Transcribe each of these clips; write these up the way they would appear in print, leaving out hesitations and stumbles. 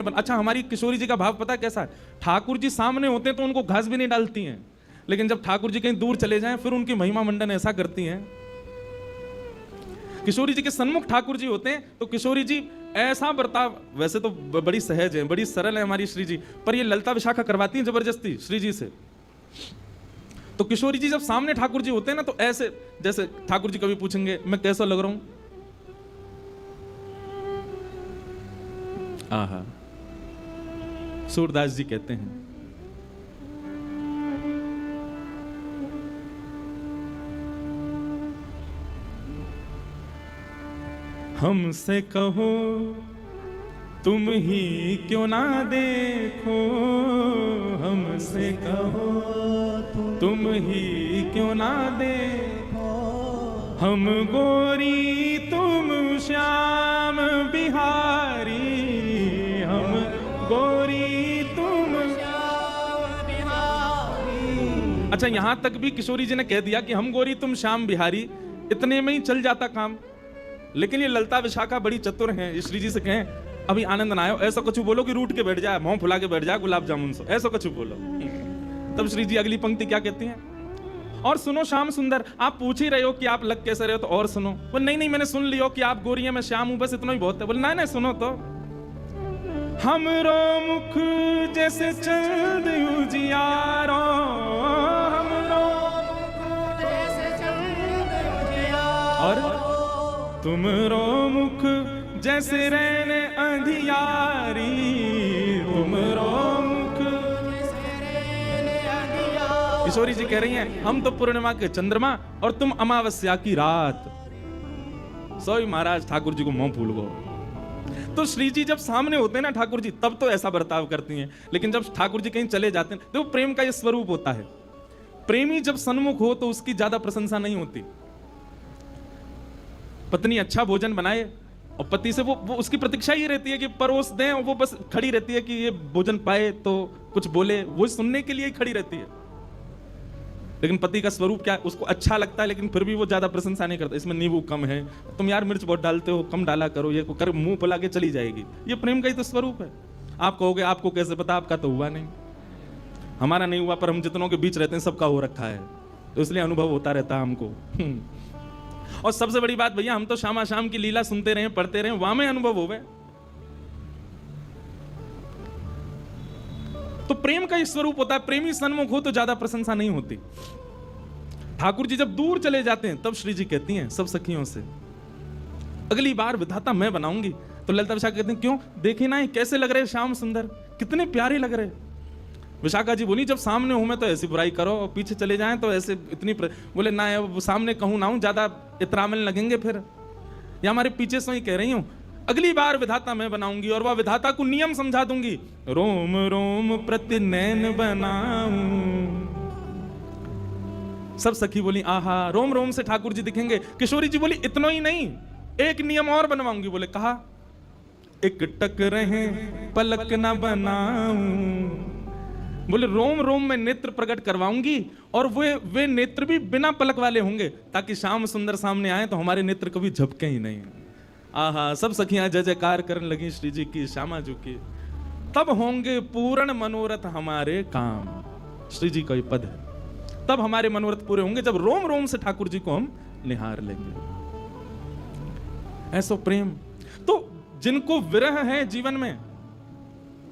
अच्छा, हमारी किशोरी जी का भाव पता कैसा है? ठाकुर जी सामने होते हैं तो उनको घास भी नहीं डालती हैं, लेकिन जब ठाकुर जी कहीं दूर चले जाएं फिर उनकी महिमा मंडन ऐसा करती हैं। किशोरी जी के सन्मुख ठाकुर जी होते हैं तो किशोरी जी ऐसा बर्ताव, वैसे तो बड़ी सहज है, बड़ी सरल है हमारी श्री जी, पर ये ललता विशाखा करवाती हैं जबरदस्ती श्री जी से। तो किशोरी जी जब सामने ठाकुर जी होते हैं ना तो ऐसे, जैसे ठाकुर जी कभी पूछेंगे मैं कैसा लग रहा हूं, आहा, सूरदास जी कहते हैं हमसे कहो तुम ही क्यों ना देखो, हमसे कहो तुम ही क्यों ना देखो, हम गोरी तुम श्याम बिहारी, हम गोरी तुम श्याम बिहारी। अच्छा, यहां तक भी किशोरी जी ने कह दिया कि हम गोरी तुम श्याम बिहारी, इतने में ही चल जाता काम। लेकिन ये ललता विशाखा बड़ी चतुर हैं, श्री जी से कहें अभी आनंद ना आयो, ऐसा कुछ बोलो कि रूठ के बैठ जाए, मुंह फुला के बैठ जाए गुलाब जामुन से, ऐसा कुछ बोलो। तब श्री जी अगली पंक्ति क्या कहती हैं? और सुनो श्याम सुंदर, आप पूछ ही रहे हो कि आप लग कैसे रहे हो, तो और सुनो। बोले नहीं नहीं, मैंने सुन लियो कि आप गोरी हैं, मैं श्याम हूं, बस इतना ही बहुत है। बोले नहीं नहीं, सुनो तो। हमरो मुख जैसे चंद उजियारो, हमरो मुख जैसे चंद उजियारो, और तुमरो मुख जैसे रहने अंधियारी, तुमरो मुख जैसे रहने अंधियारी। किशोरी जी कह रही हैं हम तो पूर्णिमा के चंद्रमा और तुम अमावस्या की रात। सोई महाराज ठाकुर जी को मुंह फूल गो। तो श्री जी जब सामने होते हैं ना ठाकुर जी, तब तो ऐसा बर्ताव करती हैं, लेकिन जब ठाकुर जी कहीं चले जाते हैं तो प्रेम का ये स्वरूप होता है। प्रेमी जब सन्मुख हो तो उसकी ज्यादा प्रशंसा नहीं होती। पत्नी अच्छा भोजन बनाए और पति से वो उसकी प्रतीक्षा ही रहती है कि परोस दें, और वो बस खड़ी रहती है कि ये भोजन पाए तो कुछ बोले, वो सुनने के लिए ही खड़ी रहती है। लेकिन पति का स्वरूप क्या है, उसको अच्छा लगता है लेकिन फिर भी वो ज्यादा प्रशंसा नहीं करता, इसमें नींबू कम है, तुम यार मिर्च बहुत डालते हो, कम डाला करो, ये कर मुंह फुला के चली जाएगी। ये प्रेम का ही तो स्वरूप है। आप कहोगे आपको कैसे पता, आपका तो हुआ नहीं, हमारा नहीं हुआ, पर हम जितनों के बीच रहते हैं सबका हो रखा है, तो इसलिए अनुभव होता रहता है हमको। और सबसे बड़ी बात भैया, हम तो शामा शाम की लीला सुनते रहे, पढ़ते रहे, वहां में अनुभव हो गए। तो प्रेम का स्वरूप होता है, प्रेमी सन्मुख हो तो ज्यादा प्रशंसा नहीं होती। ठाकुर जी जब दूर चले जाते हैं तब श्री जी कहती हैं सब सखियों से, अगली बार विधाता मैं बनाऊंगी। तो ललिता विशाखा कहती हैं क्यों, देखे ना कैसे लग रहे श्याम सुंदर, कितने प्यारे लग रहे। विशाखा जी बोली जब सामने हूं मैं तो ऐसी बुराई करो, और पीछे चले जाएं तो ऐसे इतनी बोले ना, सामने कहूं ना हूं, ज्यादा इतरामिल लगेंगे फिर। या हमारे पीछे से ही कह रही हूं, अगली बार विधाता मैं बनाऊंगी और वह विधाता को नियम समझा दूंगी, रोम रोम प्रति नैन बनाऊं। सब सखी बोली आहा, रोम रोम से ठाकुर जी दिखेंगे। किशोरी जी बोली इतना ही नहीं, एक नियम और बनवाऊंगी। बोले कहा, एक टक रहे पलक ना बनाऊं। बोले रोम रोम में नेत्र प्रकट करवाऊंगी और वे नेत्र भी बिना पलक वाले होंगे, ताकि श्याम सुंदर सामने आए तो हमारे नेत्र कभी झपके ही नहीं। आहा, सब सखियां जय जयकार करने लगी श्री जी की, श्यामा जी की। तब होंगे पूर्ण मनोरथ हमारे काम। श्री जी का ये पद है, तब हमारे मनोरथ पूरे होंगे जब रोम रोम से ठाकुर जी को हम निहार लेंगे। ऐसा प्रेम तो जिनको विरह है जीवन में,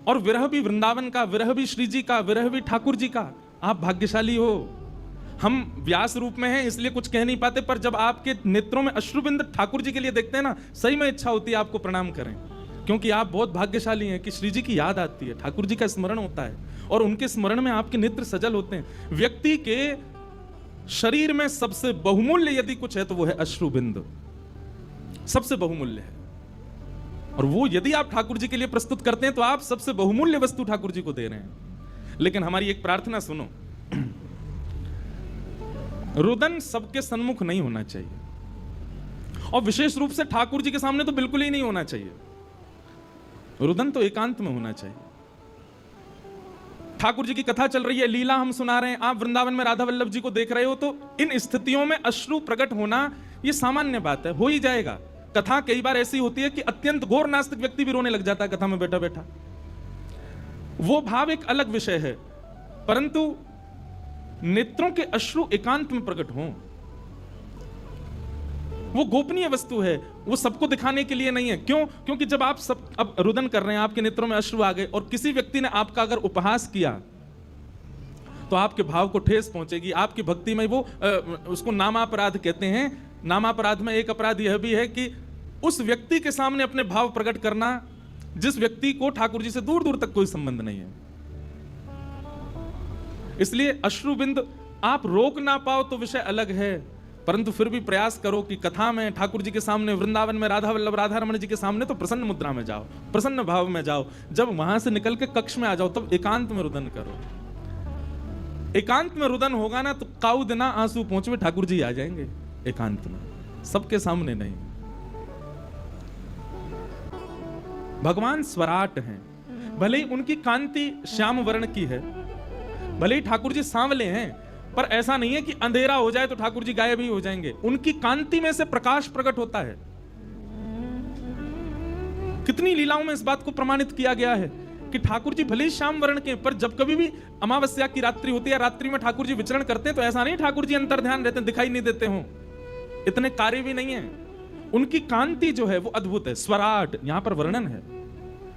और विरह भी वृंदावन का, विरह भी श्री जी का, विरह भी ठाकुर जी का, आप भाग्यशाली हो। हम व्यास रूप में हैं इसलिए कुछ कह नहीं पाते, पर जब आपके नेत्रों में अश्रुबिंद ठाकुर जी के लिए देखते हैं ना, सही में इच्छा होती है आपको प्रणाम करें, क्योंकि आप बहुत भाग्यशाली हैं कि श्री जी की याद आती है, ठाकुर जी का स्मरण होता है, और उनके स्मरण में आपके नेत्र सजल होते हैं। व्यक्ति के शरीर में सबसे बहुमूल्य यदि कुछ है तो वो है अश्रुबिंद, सबसे बहुमूल्य है। और वो यदि आप ठाकुर जी के लिए प्रस्तुत करते हैं तो आप सबसे बहुमूल्य वस्तु ठाकुर जी को दे रहे हैं। लेकिन हमारी एक प्रार्थना सुनो, रुदन सबके सन्मुख नहीं होना चाहिए, और विशेष रूप से ठाकुर जी के सामने तो बिल्कुल ही नहीं होना चाहिए। रुदन तो एकांत में होना चाहिए। ठाकुर जी की कथा चल रही है, लीला हम सुना रहे हैं, आप वृंदावन में राधा वल्लभ जी को देख रहे हो, तो इन स्थितियों में अश्रु प्रकट होना ये सामान्य बात है, हो ही जाएगा। कथा कई बार ऐसी होती है कि अत्यंत घोर नास्तिक व्यक्ति भी रोने लग जाता है कथा में बैठा बैठा, वो भाव एक अलग विषय है, परंतु नेत्रों के अश्रु एकांत में प्रकट हों, वो गोपनीय वस्तु है, वो सबको दिखाने के लिए नहीं है। क्यों? क्योंकि जब आप सब अब रुदन कर रहे हैं, आपके नेत्रों में अश्रु आ गए और किसी व्यक्ति ने आपका अगर उपहास किया तो आपके भाव को ठेस पहुंचेगी, आपकी भक्ति में वो उसको नामापराध कहते हैं। नामापराध में एक अपराध यह भी है कि उस व्यक्ति के सामने अपने भाव प्रकट करना जिस व्यक्ति को ठाकुर जी से दूर दूर तक कोई संबंध नहीं है। इसलिए अश्रुबिंद आप रोक ना पाओ तो विषय अलग है, परंतु फिर भी प्रयास करो कि कथा में, ठाकुर जी के सामने, वृंदावन में राधा वल्लभ राधा रमण जी के सामने तो प्रसन्न मुद्रा में जाओ, प्रसन्न भाव में जाओ। जब वहां से निकल के कक्ष में आ जाओ तब एकांत में रुदन करो। एकांत में रुदन होगा ना तो काऊ दिना आंसू पहुंचे ठाकुर जी आ जाएंगे एकांत में, सबके सामने नहीं। भगवान स्वराट हैं, भले ही उनकी कांति श्याम वर्ण की है, भले ही ठाकुर जी सांवले हैं, पर ऐसा नहीं है कि अंधेरा हो जाए तो ठाकुर जी गायब ही हो जाएंगे। उनकी कांति में से प्रकाश प्रकट होता है। कितनी लीलाओं में इस बात को प्रमाणित किया गया है कि ठाकुर जी भले ही श्याम वर्ण के, पर जब कभी भी अमावस्या की रात्रि होती है, रात्रि में ठाकुर जी विचरण करते हैं तो ऐसा नहीं ठाकुर जी अंतर ध्यान रहते हैं, दिखाई नहीं देते हो, इतने कार्य भी नहीं है। उनकी कांति जो है वो अद्भुत है। स्वराट यहां पर वर्णन है।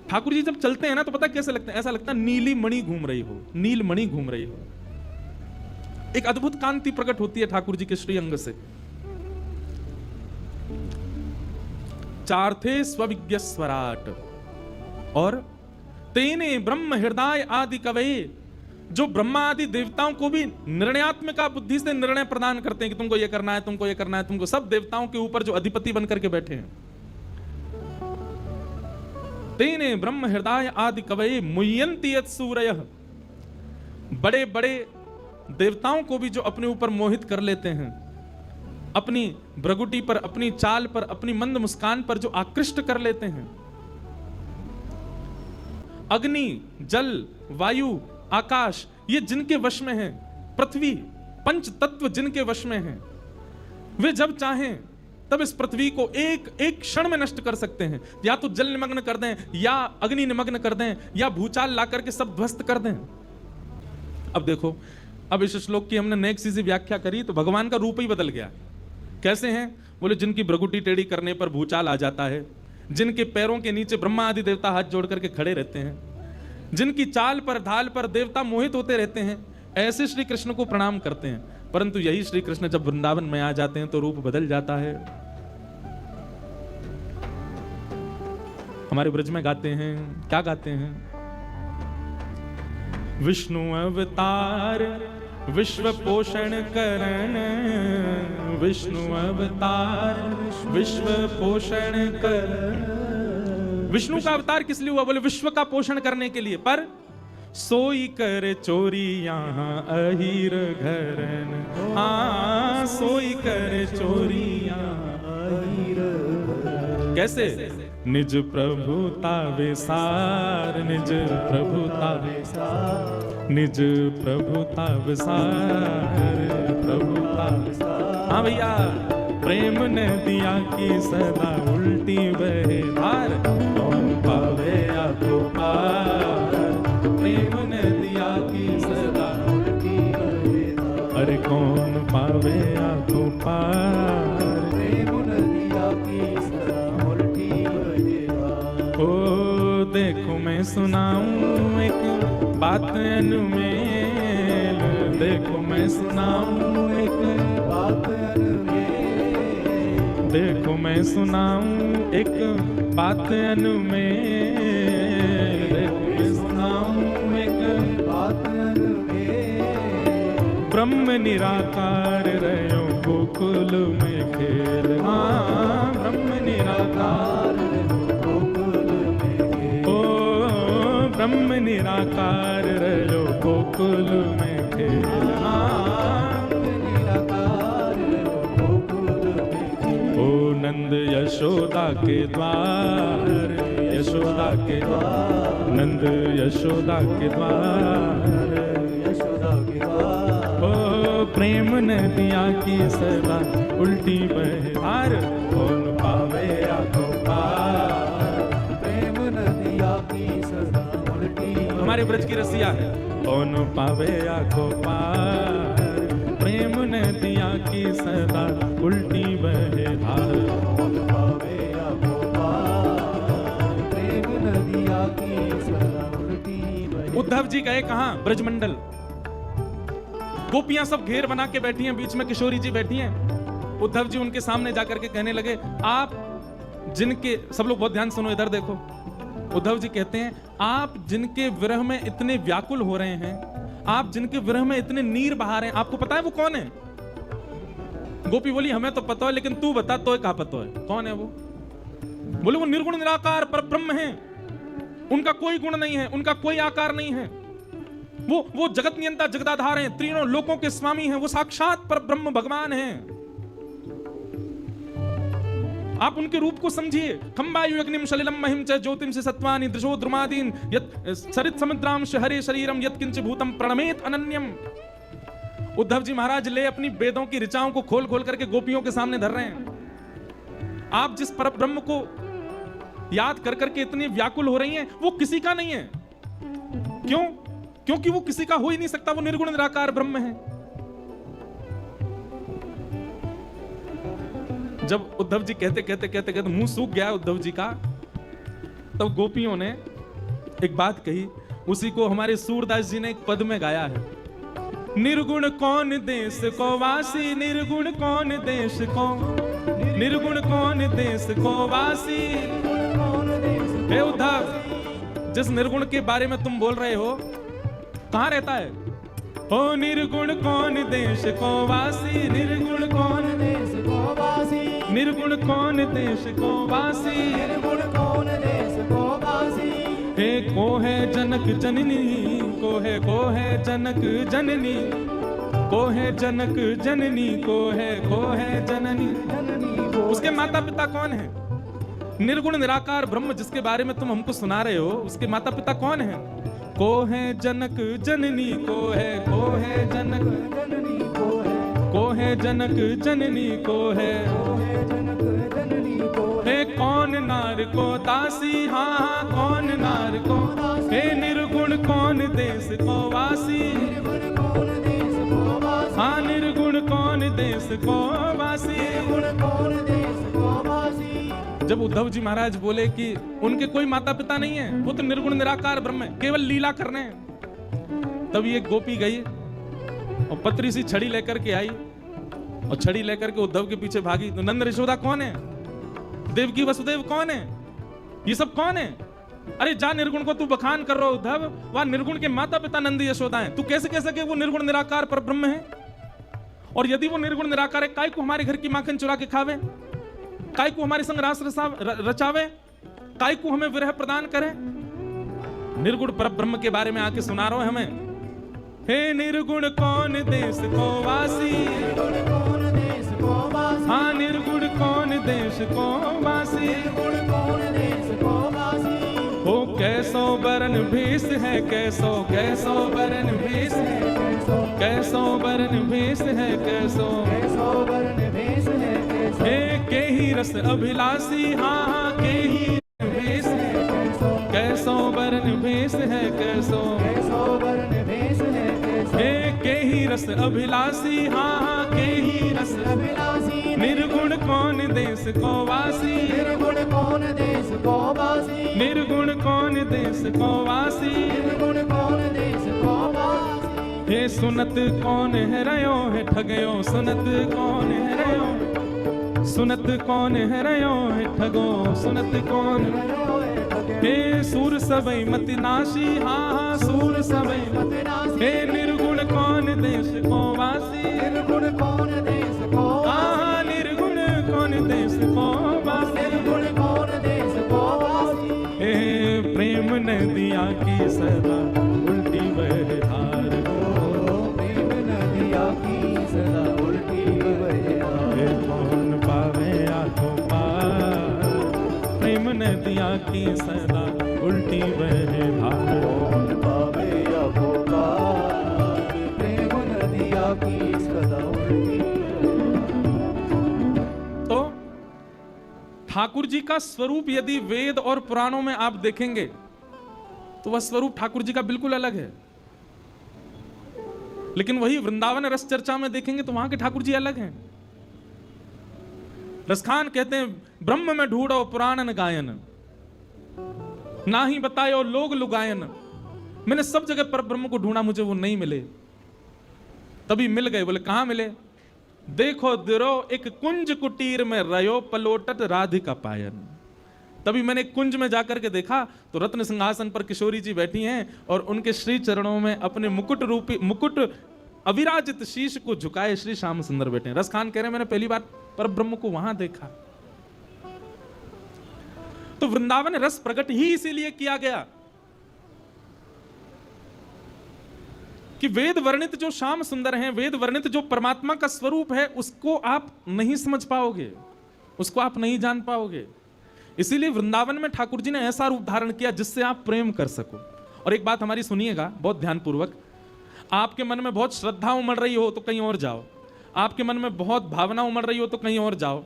ठाकुर जी जब चलते हैं ना तो पता कैसे लगता है? ऐसा लगता है नीली मणि घूम रही हो, नील मणि घूम रही हो। एक अद्भुत कांति प्रकट होती है ठाकुर जी के श्री अंग से। चार्थे स्वविज्ञ स्वराट और तेने ब्रह्म हृदय आदि कवये, जो ब्रह्मा आदि देवताओं को भी निर्णयात्मक बुद्धि से निर्णय प्रदान करते हैं कि तुमको ये करना है, तुमको ये करना है, तुमको, सब देवताओं के ऊपर जो अधिपति बनकर के बैठे हैं। तेने ब्रह्म हृदय आदि कवये मुह्यन्ति यत् सूरयः, बड़े बड़े देवताओं को भी जो अपने ऊपर मोहित कर लेते हैं, अपनी भ्रगुटी पर, अपनी चाल पर, अपनी मंद मुस्कान पर जो आकृष्ट कर लेते हैं। अग्नि, जल, वायु, आकाश, ये जिनके वश में है, पृथ्वी, पंच तत्व जिनके वश में है, वे जब चाहें तब इस पृथ्वी को एक एक क्षण में नष्ट कर सकते हैं। या तो जल निमग्न कर दें, या अग्नि निमग्न कर दें, या भूचाल ला करके सब ध्वस्त कर दें। अब देखो, अब इस श्लोक की हमने नेक्स्ट सी व्याख्या करी तो भगवान का रूप ही बदल गया। कैसे हैं? बोले जिनकी भ्रगुटी टेढ़ी करने पर भूचाल आ जाता है, जिनके पैरों के नीचे ब्रह्मा आदि देवता हाथ जोड़ करके खड़े रहते हैं, जिनकी चाल पर, ढाल पर देवता मोहित होते रहते हैं, ऐसे श्री कृष्ण को प्रणाम करते हैं। परंतु यही श्री कृष्ण जब वृंदावन में आ जाते हैं तो रूप बदल जाता है। हमारे ब्रज में गाते हैं, क्या गाते हैं? विष्णु अवतार विश्व पोषण करण, विष्णु अवतार विश्व पोषण करण। विष्णु का अवतार किस लिए हुआ? बोले विश्व का पोषण करने के लिए। पर सोई कर चोरी यहाँ अहीर घरन, हाँ सोई कर चोरी यहाँ अहीर घरन। कैसे? निज प्रभुता विसार, निज प्रभुता विसार, निज प्रभुता विसार, प्रभुता विसार। हाँ भैया, प्रेम ने दिया कि सदा उल्टी बहे धार, कौन पावे आपको पार। प्रेम ने दिया कि सदा उल्टी बहे धार, अरे कौन पावे आपको पार। प्रेम ने दिया कि सदा उल्टी बहे धार। ओ देखो मैं सुनाऊं एक बात अनुमेल, देखो मैं सुनाऊं एक बात अनुमेल, देखो मैं सुनाऊं एक बात अनुमेल, देखो मैं सुनाऊं एक बात अनुमेल। ब्रह्म निराकार रहो गोकुल में खेल, हाँ ब्रह्म निराकार रहो गोकुल में खेल। ओ ब्रह्म निराकार रहो गोकुल में खेल, हाँ निराकार रहो गोकुल में खेल। ओ नंद यशोदा के द्वार, यशोदा के द्वार, नंद यशोदा के द्वार, यशोदा के द्वार। ओ प्रेम ने दिया कि सदा उल्टी बहे धार, कौन पावे आपको पार। प्रेम ने दिया कि सदा उल्टी हमारे ब्रज की रसिया है। कौन पावे आको पार, प्रेम नदिया की सदा उल्टी बहे धार। कौन पावे आको पार, प्रेम नदिया की सदा उल्टी बहे। उद्धव जी गए कहां? ब्रजमंडल। गोपियां सब घेर बना के बैठी हैं, बीच में किशोरी जी बैठी हैं। उद्धव जी उनके सामने जाकर के कहने लगे, आप जिनके, सब लोग बहुत ध्यान सुनो, इधर देखो। उद्धव जी कहते हैं, आप जिनके विरह में इतने व्याकुल हो रहे हैं, आप जिनके विरह में इतने नीर बहा रहे हैं, आपको पता है वो कौन है? गोपी बोली, हमें तो पता है, लेकिन तू बता, तो कहां पता है कौन है वो? बोले, वो निर्गुण निराकार परब्रह्म है, उनका कोई गुण नहीं है, उनका कोई आकार नहीं है, वो जगत नियंता जगदाधार हैं, तीनों लोकों के स्वामी हैं, वो साक्षात परब्रह्म भगवान हैं। आप उनके रूप को समझिए। खंबायु अग्निम सलिलम महिम च ज्योतिम से सत्वानि दृशो द्रुमादीन यत सरित समुद्राम हरे शरीरम यत किंच भूतम प्रणमेत अनन्यम। उद्धव जी महाराज ले अपनी वेदों की ऋचाओं को खोल खोल करके गोपियों के सामने धर रहे हैं। आप जिस परब्रह्म को याद कर करके इतनी व्याकुल हो रही हैं, वो किसी का नहीं है। क्यों? क्योंकि वो किसी का हो ही नहीं सकता, वो निर्गुण निराकार ब्रह्म है। जब उद्धव जी कहते कहते कहते कहते मुंह सूख गया उद्धव जी का, तब गोपियों ने एक बात कही, उसी को हमारे सूरदास जी ने एक पद में गाया है। निर्गुण कौन देश को वासी, निर्गुण कौन देश को, निर्गुण कौन देश को वासी। हे उद्धव, जिस निर्गुण के बारे में तुम बोल रहे हो, कहां रहता है? ओ निर्गुण कौन देश को वासी, निर्गुण कौन देश को वासी, निर्गुण कौन देश को वासी, निर्गुण कौन देश को वासी। हे को है जनक जननी, को है जनक जननी, को है जनक जननी, को है जननी। उसके माता पिता कौन है? निर्गुण निराकार ब्रह्म जिसके बारे में तुम हमको सुना रहे हो, उसके माता पिता कौन है? को है जनक जननी, को है जनक जननी, को है जनक जननी, को है जनक जननी को हे कौन नार को दासी, हाँ कौन नार को, हे निर्गुण कौन देश को वासी, निर्गुण कौन देश को वासी, हाँ निर्गुण कौन देश को वासी। निर्गुण कौन देश को वासी। जब उद्धव जी महाराज बोले कि उनके कोई माता पिता नहीं है, वो तो निर्गुण निराकार ब्रह्म है, केवल लीला करने हैं, तब ये गोपी गई और पतरी सी छड़ी लेकर के आई और छड़ी लेकर के उद्धव के पीछे भागी। तो नंद यशोदा कौन है? देवकी वसुदेव कौन है? ये सब कौन है? अरे जा, निर्गुण को तू बखान कर रहा हो उद्धव, वह निर्गुण के माता पिता नंद यशोदा हैं। तू कैसे कह सके वो निर्गुण निराकार परब्रह्म है? और यदि वो निर्गुण निराकार है, काय को हमारे घर की माखन चुरा के खावे, काय को हमारे संग रास रचावे, काय को हमें विरह प्रदान करे? निर्गुण परब्रह्म के बारे में आके सुना रहा हो हमें। हे निर्गुण कौन देश को वासी, निर्गुण कौन देश को वासी, हाँ निर्गुण कौन देश को वासी। निर्गुण कौन देश को वासी। हो कैसो बरन भेष है, कैसो कैसो बरन भेष है, कैसो बरन भेष है, कैसो कैसो वर्ण भेष है, कैसो हे के ही रस अभिलाषी, हाँ के ही भेष है, कैसो बरन भेष है, कैसो कैसो वर्ण भेष है, कैसो हे के ही रस अभिलाषी, हाँ के ही रस अभिलाषी। निर्गुण कौन देश को वासी, निर्गुण कौन देश को वासी, निर्गुण कौन देश को वासी। निर्गुण कौन देश को वासी। हे सुनत कौन है रयो है ठगयो, सुनत कौन है रयो, सुनत कौन है रयो है ठगो, सुनत कौन। हे सूर सबई मति नाशी, हाँ हाँ सूर सबई मति नाशी। हे निर्गुण कौन देश को वासी, निर्गुण कौन देश को हाँ निर्गुण कौन देश को वासी। निर्गुण कौन देश को वासी। हे प्रेम नदिया की सदा उल्टी बहे धार, प्रेम नदिया की सदा उल्टी बहे धार। हे कौन पावे आँखों पार, प्रेम नदिया की सदा उल्टी बहे धार। कौन पावे आँखों पार, प्रेम नदिया की सदा उल्टी बहे धार। तो ठाकुर जी का स्वरूप यदि वेद और पुराणों में आप देखेंगे तो वह स्वरूप ठाकुर जी का बिल्कुल अलग है। लेकिन वही वृंदावन रस चर्चा में देखेंगे तो वहां के ठाकुर जी अलग हैं। रसखान कहते हैं ब्रह्म में ढूंढो पुराणन गायन, ना ही बतायो लोग लुगायन। मैंने सब जगह पर ब्रह्म को ढूंढा, मुझे वो नहीं मिले। तभी मिल गए। बोले कहां मिले? देखो दिरो एक कुंज कुटीर में रयो पलोटत राधिका पायन। तभी मैंने कुंज में जाकर के देखा तो रत्न सिंहासन पर किशोरी जी बैठी हैं और उनके श्री चरणों में अपने मुकुट अविराजित शीश को झुकाए श्री श्याम सुंदर बैठे हैं। रसखान कह रहे हैं मैंने पहली बार पर ब्रह्म को वहां देखा। तो वृंदावन रस प्रकट ही इसीलिए किया गया कि वेद वर्णित जो श्याम सुंदर हैं, वेद वर्णित जो परमात्मा का स्वरूप है, उसको आप नहीं समझ पाओगे, उसको आप नहीं जान पाओगे। इसीलिए वृंदावन में ठाकुर जी ने ऐसा रूप धारण किया जिससे आप प्रेम कर सको। और एक बात हमारी सुनिएगा बहुत ध्यानपूर्वक, आपके मन में बहुत श्रद्धा उमड़ रही हो तो कहीं और जाओ, आपके मन में बहुत भावना उमड़ रही हो तो कहीं और जाओ,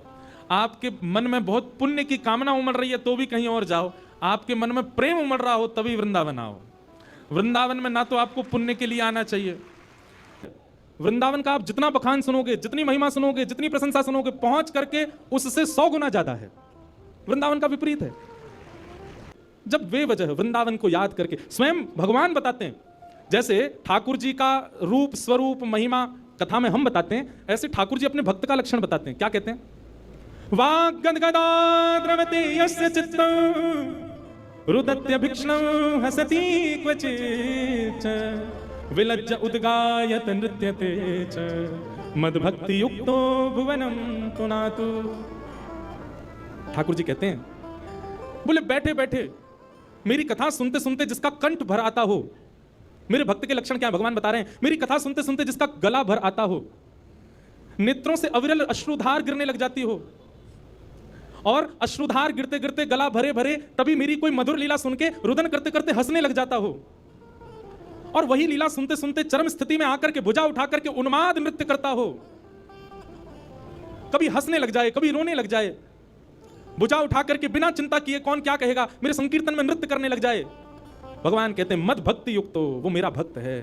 आपके मन में बहुत पुण्य की कामना उमड़ रही है तो भी कहीं और जाओ, आपके मन में प्रेम उमड़ रहा हो तभी वृंदावन आओ। वृंदावन में ना तो आपको पुण्य के लिए आना चाहिए, वृंदावन का आप जितना बखान सुनोगे, जितनी महिमा सुनोगे, जितनी प्रशंसा सुनोगे, पहुंच करके उससे 100 गुना ज्यादा है। वृंदावन का विपरीत है। जब वे वजह वृंदावन को याद करके स्वयं भगवान बताते हैं, जैसे ठाकुर जी का रूप स्वरूप महिमा कथा में हम बताते हैं, ऐसे ठाकुर जी अपने भक्त का लक्षण बताते हैं। क्या कहते हैं? वाग गदगदा द्रवते यस्य चित्तम् रुदत्य भिक्षणं हसति क्वचित् विलज्ज उद्गायत नृत्यते च मद्भक्ति युक्तो भुवनं पुनातु। ठाकुर जी कहते हैं, बोले बैठे बैठे मेरी कथा सुनते सुनते जिसका कंठ भर आता हो, मेरे भक्त के लक्षण क्या भगवान बता रहे हैं, मेरी कथा सुनते सुनते जिसका गला भर आता हो, नेत्रों से अविरल अश्रुधार गिरने लग जाती हो, और अश्रुधार गिरते गिरते गला भरे भरे तभी मेरी कोई मधुर लीला सुन के रुदन करते करते हंसने लग जाता हो, और वही लीला सुनते सुनते चरम स्थिति में आकर के भुजा उठा करके उन्माद नृत्य करता हो, कभी हंसने लग जाए कभी रोने लग जाए, भुजा उठा करके बिना चिंता किए कौन क्या कहेगा मेरे संकीर्तन में नृत्य करने लग जाए। भगवान कहते हैं मद भक्ति युक्त, वो मेरा भक्त है,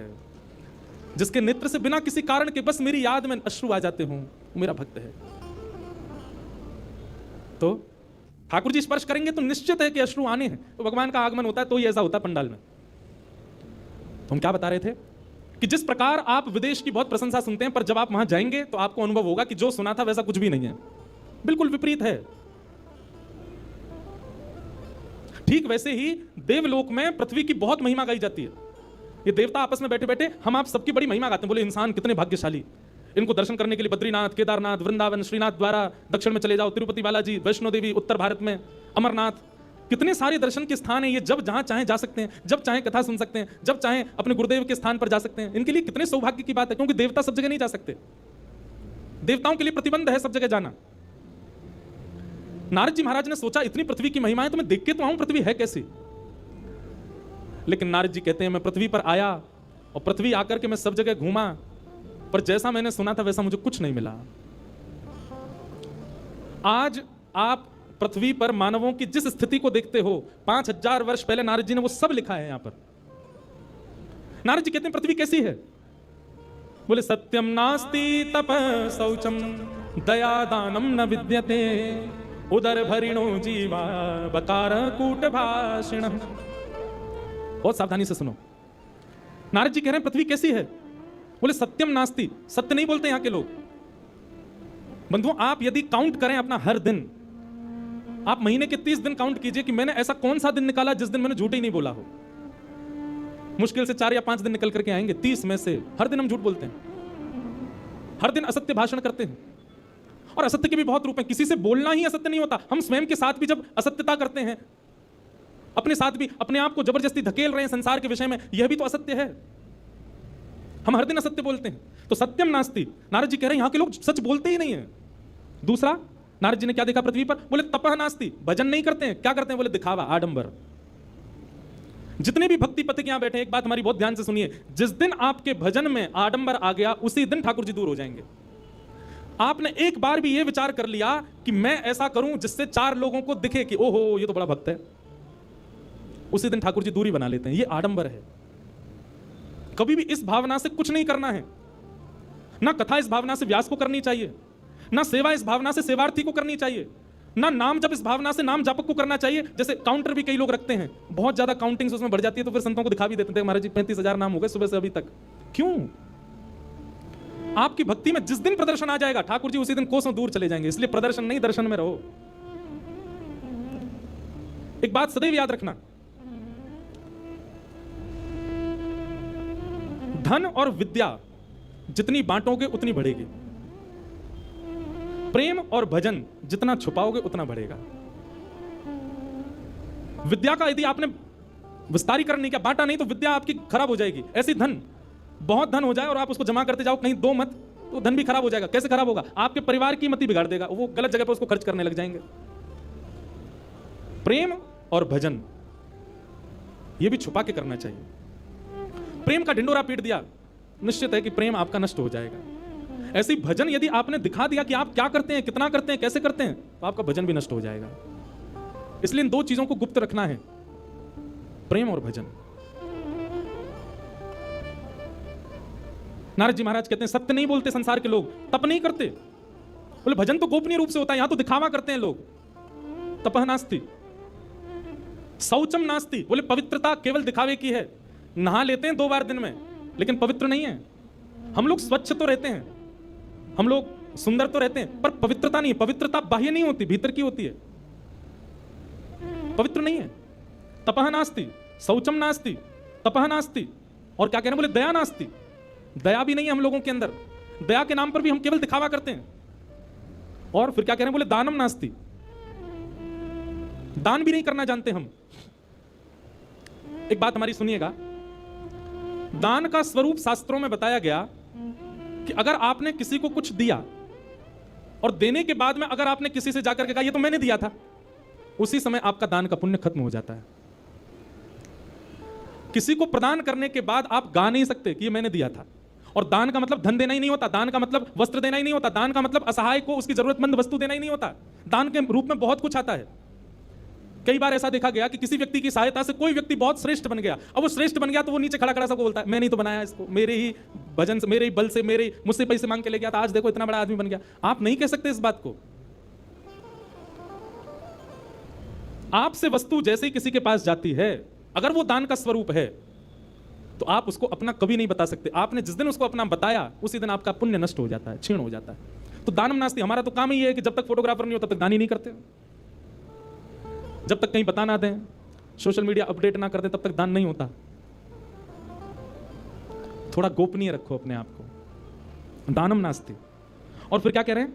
जिसके नेत्र से बिना किसी कारण के बस मेरी याद में अश्रु आ जाते हों, वो मेरा भक्त है। तो ठाकुर जी स्पर्श करेंगे तो निश्चित है कि अश्रु आने हैं, तो भगवान का आगमन होता है तो ही ऐसा होता है पंडाल में। तो हम क्या बता रहे थे कि जिस प्रकार आप विदेश की बहुत प्रशंसा सुनते हैं, पर जब आप वहां जाएंगे तो आपको अनुभव होगा कि जो सुना था वैसा कुछ भी नहीं है, बिल्कुल विपरीत है। ठीक वैसे ही देवलोक में पृथ्वी की बहुत महिमा गाई जाती है। ये देवता आपस में बैठे बैठे हम आप सबकी बड़ी महिमा गाते हैं, बोले इंसान कितने भाग्यशाली, इनको दर्शन करने के लिए बद्रीनाथ, केदारनाथ, वृंदावन, श्रीनाथ द्वारा दक्षिण में चले जाओ, तिरुपति बालाजी, वैष्णो देवी उत्तर भारत में, अमरनाथ, कितने सारे दर्शन के स्थान हैं ये, जब जहां चाहे जा सकते हैं, जब चाहे कथा सुन सकते हैं, जब चाहे अपने गुरुदेव के स्थान पर जा सकते हैं। इनके लिए कितने सौभाग्य की बात है, क्योंकि देवता सब जगह नहीं जा सकते, देवताओं के लिए प्रतिबंध है सब जगह जाना। नारद जी महाराज ने सोचा इतनी पृथ्वी की महिमा है तो मैं देख के तो आऊं पृथ्वी है कैसी, लेकिन नारद जी कहते हैं मैं पृथ्वी पर आया और पृथ्वी आकर के मैं सब जगह घूमा, पर जैसा मैंने सुना था वैसा मुझे कुछ नहीं मिला। आज आप पृथ्वी पर मानवों की जिस स्थिति को देखते हो, 5000 वर्ष पहले नारद जी ने वो सब लिखा है यहां पर। नारद जी कहते हैं पृथ्वी कैसी है, बोले सत्यम नास्ति तप शौचम दया दानम न विद्यते उदर भरिणो जीवा बकार कूट भाषिण। बहुत सावधानी से सुनो, नारद जी कह रहे हैं पृथ्वी कैसी है, बोले सत्यम नास्ति, सत्य नहीं बोलते यहां के लोग। बंधुओं आप यदि काउंट करें अपना हर दिन, आप महीने के 30 दिन काउंट कीजिए कि मैंने ऐसा कौन सा दिन निकाला जिस दिन मैंने झूठ ही नहीं बोला हो। मुश्किल से 4 या 5 दिन निकल करके आएंगे 30 में से। हर दिन हम झूठ बोलते हैं, हर दिन असत्य भाषण करते हैं, और असत्य के भी बहुत रूप हैं। किसी से बोलना ही असत्य नहीं होता, हम स्वयं के साथ भी जब असत्यता करते हैं, अपने साथ भी अपने आप को जबरदस्ती धकेल रहे हैं संसार के विषय में, यह भी तो असत्य है। हम हर दिन असत्य बोलते हैं, तो सत्यम नास्ति, नारद जी कह रहे हैं यहां के लोग सच बोलते ही नहीं है। दूसरा नारद जी ने क्या देखा पृथ्वी पर, बोले तपह नास्ति, भजन नहीं करते हैं। क्या करते हैं, बोले दिखावा, आडंबर। जितने भी भक्ति पथिक यहां बैठे, एक बात हमारी बहुत ध्यान से सुनिए, जिस दिन आपके भजन में आडंबर आ गया उसी दिन ठाकुर जी दूर हो जाएंगे। आपने एक बार भी यह विचार कर लिया कि मैं ऐसा करूं जिससे 4 लोगों को दिखे कि ओहो ये तो बड़ा भक्त है, उसी दिन ठाकुर जी दूरी बना लेते हैं। ये आडंबर है। कभी भी इस भावना से कुछ नहीं करना है। ना कथा इस भावना से व्यास को करनी चाहिए, ना सेवा इस भावना से सेवार्थी को करनी चाहिए, ना नाम जप इस भावना से नाम जापक को करना चाहिए। जैसे काउंटर भी कई लोग रखते हैं, बहुत ज्यादा काउंटिंग उसमें बढ़ जाती है, तो फिर संतों को दिखा भी देते थे महाराज जी 35,000 नाम हो गए सुबह से अभी तक। क्यों? आपकी भक्ति में जिस दिन प्रदर्शन आ जाएगा ठाकुर जी उसी दिन कोसों दूर चले जाएंगे। इसलिए प्रदर्शन नहीं, दर्शन में रहो। एक बात सदैव याद रखना, धन और विद्या जितनी बांटोगे उतनी बढ़ेगी। प्रेम और भजन जितना छुपाओगे उतना बढ़ेगा। विद्या का यदि आपने विस्तारीकरण नहीं किया, बांटा नहीं, तो विद्या आपकी खराब हो जाएगी। ऐसी धन, बहुत धन हो जाए और आप उसको जमा करते जाओ, कहीं दो मत, तो धन भी खराब हो जाएगा। कैसे खराब होगा? आपके परिवार की मति बिगाड़ देगा, वो गलत जगह पर उसको खर्च करने लग जाएंगे। प्रेम और भजन ये भी छुपा के करना चाहिए। प्रेम का ढिंडोरा पीट दिया, निश्चित है कि प्रेम आपका नष्ट हो जाएगा। ऐसी भजन यदि आपने दिखा दिया कि आप क्या करते हैं, कितना करते हैं, कैसे करते हैं, तो आपका भजन भी नष्ट हो जाएगा। इसलिए इन दो चीजों को गुप्त रखना है, प्रेम और भजन। नारद जी महाराज कहते हैं सत्य नहीं बोलते संसार के लोग, तप नहीं करते। बोले भजन तो गोपनीय रूप से होता है, यहां तो दिखावा करते हैं लोग। तपः नास्ति शौचम नास्ति, बोले पवित्रता केवल दिखावे की है। नहा लेते हैं 2 बार दिन में, लेकिन पवित्र नहीं है। हम लोग स्वच्छ तो रहते हैं, हम लोग सुंदर तो रहते हैं, पर पवित्रता नहीं है। पवित्रता बाह्य नहीं होती, भीतर की होती है। पवित्र नहीं है। तपः नास्ति शौचम नास्ति तपः नास्ति, और क्या कह रहे हैं? बोले दया नास्ति, दया भी नहीं है हम लोगों के अंदर। दया के नाम पर भी हम केवल दिखावा करते हैं। और फिर क्या कह रहे हैं? बोले दानम नास्ति, दान भी नहीं करना जानते हम। एक बात हमारी सुनिएगा, दान का स्वरूप शास्त्रों में बताया गया कि अगर आपने किसी को कुछ दिया और देने के बाद में अगर आपने किसी से जाकर के कहा ये तो मैंने दिया था, उसी समय आपका दान का पुण्य खत्म हो जाता है। किसी को प्रदान करने के बाद आप गा नहीं सकते कि ये मैंने दिया था। और दान का मतलब धन देना ही नहीं होता, दान का मतलब वस्त्र देना ही नहीं होता, दान का मतलब असहाय को उसकी जरूरतमंद वस्तु देना ही नहीं होता। दान के रूप में बहुत कुछ आता है। कई बार ऐसा देखा गया कि किसी व्यक्ति की सहायता से कोई व्यक्ति बहुत श्रेष्ठ बन गया। अब वो श्रेष्ठ बन गया तो वो नीचे खड़ा खड़ा सबको बोलता है मैंने ही तो बनाया इसको, मेरे ही भजन से, मेरे ही बल से, मेरे मुझसे पैसे मांग के ले गया था, आज देखो इतना बड़ा आदमी बन गया। आप नहीं कह सकते इस बात को। आपसे वस्तु जैसे ही किसी के पास जाती है, अगर वो दान का स्वरूप है तो आप उसको अपना कभी नहीं बता सकते। आपने जिस दिन उसको अपना बताया उसी दिन आपका पुण्य नष्ट हो जाता है, क्षीण हो जाता है। तो दानम नास्ति, हमारा तो काम ही है कि जब तक फोटोग्राफर नहीं होता तब तक दान ही नहीं करते। जब तक कहीं बता ना दें, सोशल मीडिया अपडेट ना कर दें, तब तक दान नहीं होता। थोड़ा गोपनीय रखो अपने आप को, दानम नास्ति। और फिर क्या कह रहे हैं?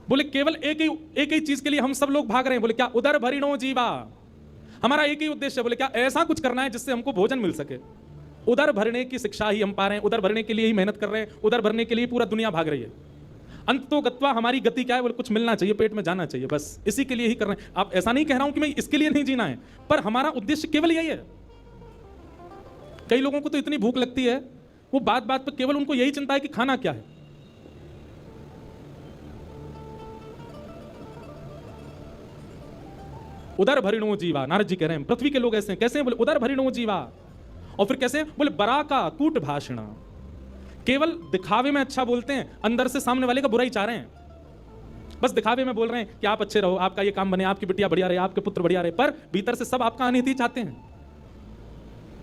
बोले केवल एक ही चीज के लिए हम सब लोग भाग रहे हैं। बोले क्या? उदर भरिणो जीवा, हमारा एक ही उद्देश्य है। बोले क्या? ऐसा कुछ करना है जिससे हमको भोजन मिल सके। उदर भरने की शिक्षा ही हम पा रहे हैं, उदर भरने के लिए ही मेहनत कर रहे हैं, उदर भरने के लिए पूरा दुनिया भाग रही है। अंत तो गत्वा, हमारी गति क्या है? बोले कुछ मिलना चाहिए, पेट में जाना चाहिए, बस इसी के लिए ही कर रहे हैं। आप ऐसा नहीं कह रहा हूं कि मैं इसके लिए नहीं जीना है, पर हमारा उद्देश्य केवल यही है। कई लोगों को तो इतनी भूख लगती है, वो बात बात पर केवल उनको यही चिंता है कि खाना क्या है। उदर भरिणो जीवा, नारद जी कह रहे हैं पृथ्वी के लोग ऐसे हैं। कैसे हैं? बोले उदर भरिणो जीवा। और फिर कैसे? बोले बरा का कूट भाषण, केवल दिखावे में अच्छा बोलते हैं, अंदर से सामने वाले का बुराई चाह रहे हैं। बस दिखावे में बोल रहे हैं कि आप अच्छे रहो, आपका ये काम बने, आपकी बिटिया बढ़िया रहे, आपके पुत्र बढ़िया रहे, पर भीतर से सब आपका अनिति चाहते हैं।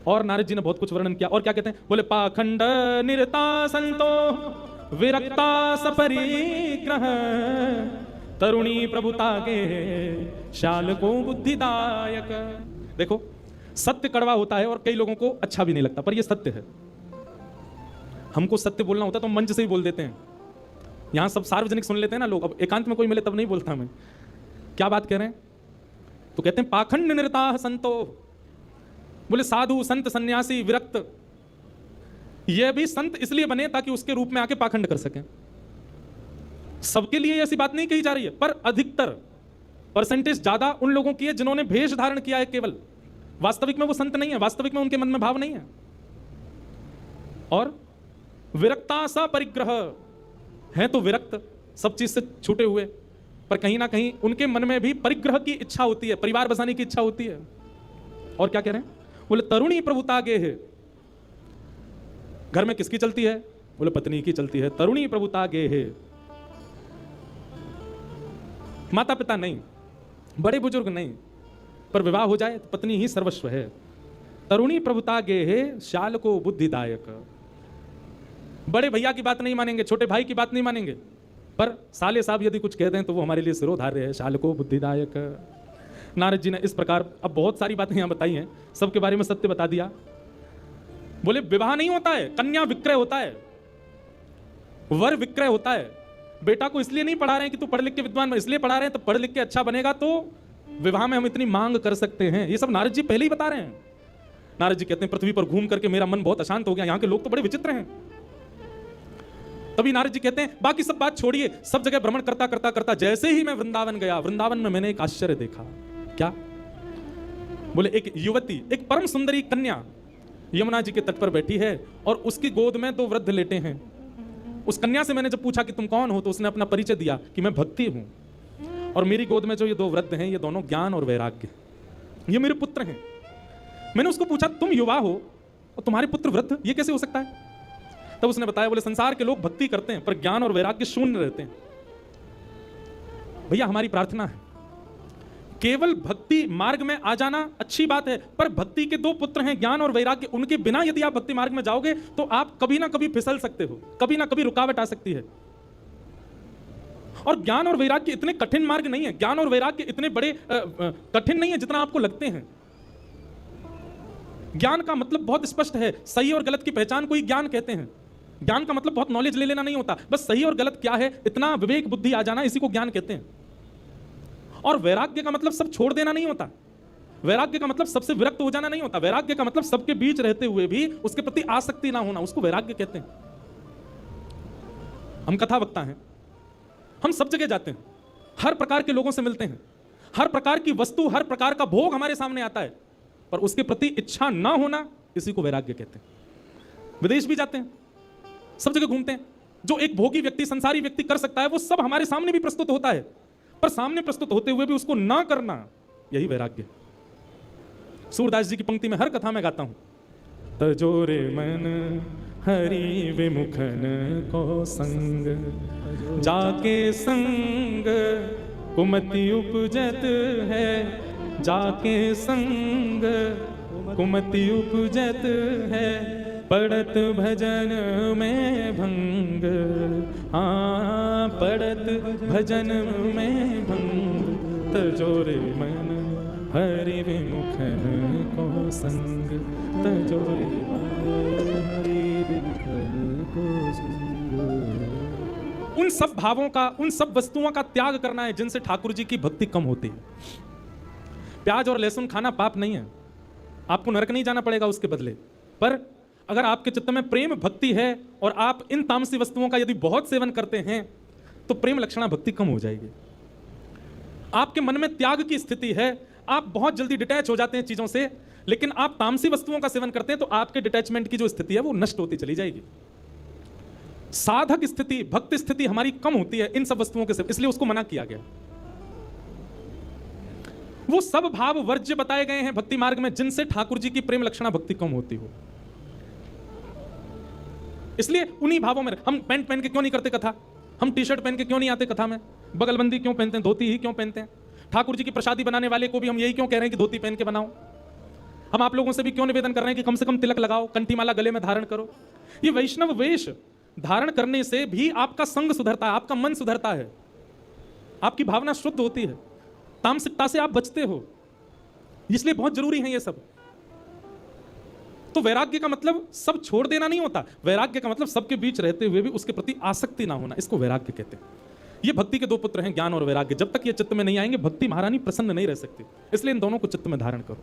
और नारद जी ने बहुत कुछ वर्णन किया। और क्या कहते हैं? बोले पाखंड निरता संतो विरक्ता सपरिग्रह, तरुणी प्रभुता के शाल को बुद्धिदायक। देखो, सत्य कड़वा होता है और कई लोगों को अच्छा भी नहीं लगता, पर यह सत्य है। हमको सत्य बोलना होता है तो मंच से ही बोल देते हैं। यहां सब सार्वजनिक सुन लेते हैं ना लोग, अब एकांत में कोई मिले तब नहीं बोलता मैं। क्या बात कह रहे हैं? तो कहते हैं पाखंड निरता संतो, बोले साधु संत सन्यासी विरक्त, ये भी संत इसलिए बने ताकि उसके रूप में आके पाखंड कर सकें। सबके लिए ऐसी बात नहीं कही जा रही है, पर अधिकतर परसेंटेज ज्यादा उन लोगों की है जिन्होंने भेष धारण किया है केवल। वास्तविक में वो संत नहीं है, वास्तविक में उनके मन में भाव नहीं है। और विरक्ता सा परिग्रह है, तो विरक्त, सब चीज से छूटे हुए, पर कहीं ना कहीं उनके मन में भी परिग्रह की इच्छा होती है, परिवार बसाने की इच्छा होती है। और क्या कह रहे हैं? बोले तरुणी प्रभुता गे है। घर में किसकी चलती है? बोले पत्नी की चलती है। तरुणी प्रभुता गे है। माता पिता नहीं, बड़े बुजुर्ग नहीं, पर विवाह हो जाए तो पत्नी ही सर्वस्व है। तरुणी प्रभुता गे है शाल को बुद्धिदायक। बड़े भैया की बात नहीं मानेंगे, छोटे भाई की बात नहीं मानेंगे, पर साले साहब यदि कुछ कह दें तो वो हमारे लिए सिरोधार्य है। शाल को बुद्धिदायक। नारद जी ने इस प्रकार अब बहुत सारी बातें यहां बताई हैं, सबके बारे में सत्य बता दिया। बोले विवाह नहीं होता है, कन्या विक्रय होता है, वर विक्रय होता है। बेटा को इसलिए नहीं पढ़ा रहे हैं कि तू पढ़ लिख के विद्वान बन, इसलिए पढ़ा रहे हैं तो पढ़ लिख के अच्छा बनेगा तो विवाह में हम इतनी मांग कर सकते हैं। ये सब नारद जी पहले ही बता रहे हैं। नारद जी कहते हैं पृथ्वी पर घूम करके मेरा मन बहुत अशांत हो गया, यहां के लोग तो बड़े विचित्र हैं। तभी नारद जी कहते हैं बाकी सब बात छोड़िए, सब जगह भ्रमण करता करता करता जैसे ही मैं वृंदावन गया, वृंदावन में मैंने एक आश्चर्य देखा। क्या? बोले एक युवती, एक परम सुंदरी कन्या यमुना जी के तट पर बैठी है और उसकी गोद में दो वृद्ध लेटे हैं। उस कन्या से मैंने जब पूछा कि तुम कौन हो, तो उसने अपना परिचय दिया कि मैं भक्ति हूं, और मेरी गोद में जो ये दो वृद्ध हैं ये दोनों ज्ञान और वैराग्य, ये मेरे पुत्र हैं। मैंने उसको पूछा तुम युवा हो और तुम्हारे पुत्र वृद्ध, ये कैसे हो सकता है? तब उसने बताया, बोले संसार के लोग भक्ति करते हैं पर ज्ञान और वैराग्य शून्य रहते हैं। भैया हमारी प्रार्थना है केवल भक्ति मार्ग में आ जाना अच्छी बात है, पर भक्ति के दो पुत्र हैं ज्ञान और वैराग्य, उनके बिना यदि आप भक्ति मार्ग में जाओगे तो आप कभी ना कभी फिसल सकते हो, कभी ना कभी रुकावट आ सकती है। और ज्ञान और वैराग्य इतने कठिन मार्ग नहीं है, ज्ञान और वैराग्य इतने बड़े कठिन नहीं है जितना आपको लगते हैं। ज्ञान का मतलब बहुत स्पष्ट है, सही और गलत की पहचान को ही ज्ञान कहते हैं। ज्ञान का मतलब बहुत नॉलेज ले लेना नहीं होता, बस सही और गलत क्या है इतना विवेक बुद्धि आ जाना, इसी को ज्ञान कहते हैं। और वैराग्य का मतलब सब छोड़ देना नहीं होता, वैराग्य का मतलब सबसे विरक्त हो जाना नहीं होता, वैराग्य का मतलब सबके बीच रहते हुए भी उसके प्रति आसक्ति ना होना, उसको वैराग्य कहते हैं। हम कथा वक्ता हैं, हम सब जगह जाते हैं, हर प्रकार के लोगों से मिलते हैं, हर प्रकार की वस्तु हर प्रकार का भोग हमारे सामने आता है, पर उसके प्रति इच्छा ना होना, इसी को वैराग्य कहते हैं। विदेश भी जाते हैं, सब जगह घूमते हैं, जो एक भोगी व्यक्ति संसारी व्यक्ति कर सकता है वो सब हमारे सामने भी प्रस्तुत होता है, पर सामने प्रस्तुत होते हुए भी उसको ना करना, यही वैराग्य। सूरदास जी की पंक्ति में हर कथा में गाता हूं, तजोरे मन हरि विमुखन को संग, जाके संग कुमति उपजत है, जाके संग कुमति उपजत है, पड़त भजन में भंग, हाँ पड़त भजन में भंग, तजोरे मन हरि विमुखन को संग, तजोरे हरि विमुखन को संग। उन सब भावों का, उन सब वस्तुओं का त्याग करना है जिनसे ठाकुर जी की भक्ति कम होती है। प्याज और लहसुन खाना पाप नहीं है, आपको नरक नहीं जाना पड़ेगा उसके बदले, पर अगर आपके चित्त में प्रेम भक्ति है और आप इन तामसी वस्तुओं का यदि बहुत सेवन करते हैं तो प्रेम लक्षणा भक्ति कम हो जाएगी। आपके मन में त्याग की स्थिति है, आप बहुत जल्दी डिटैच हो जाते हैं चीजों से, लेकिन आप तामसी वस्तुओं का सेवन करते हैं तो आपके डिटैचमेंट की जो स्थिति है वो नष्ट होती चली जाएगी। साधक स्थिति, भक्ति स्थिति हमारी कम होती है इन सब वस्तुओं के सेवन, इसलिए उसको मना किया गया। वो सब भाव वर्ज्य बताए गए हैं भक्ति मार्ग में जिनसे ठाकुर जी की प्रेम लक्षणा भक्ति कम होती हो। इसलिए उन्हीं भावों में हम पैंट पहन के क्यों नहीं करते कथा, हम टी शर्ट पहन के क्यों नहीं आते कथा में, बगलबंदी क्यों पहनते हैं, धोती ही क्यों पहनते हैं। ठाकुर जी की प्रसादी बनाने वाले को भी हम यही क्यों कह रहे हैं कि धोती पहन के बनाओ। हम आप लोगों से भी क्यों निवेदन कर रहे हैं कि कम से कम तिलक लगाओ, कंठी माला गले में धारण करो। ये वैष्णव वेश धारण करने से भी आपका संग सुधरता है, आपका मन सुधरता है, आपकी भावना शुद्ध होती है, तामसिकता से आप बचते हो, इसलिए बहुत जरूरी है ये सब। तो वैराग्य का मतलब सब छोड़ देना नहीं होता, वैराग्य का मतलब सबके बीच रहते हुए भी उसके प्रति आसक्ति ना होना, इसको वैराग्य कहते हैं। ये भक्ति के दो पुत्र हैं, ज्ञान और वैराग्य। जब तक ये चित्त में नहीं आएंगे भक्ति महारानी प्रसन्न नहीं रह सकती, इसलिए इन दोनों को चित्त में धारण करो।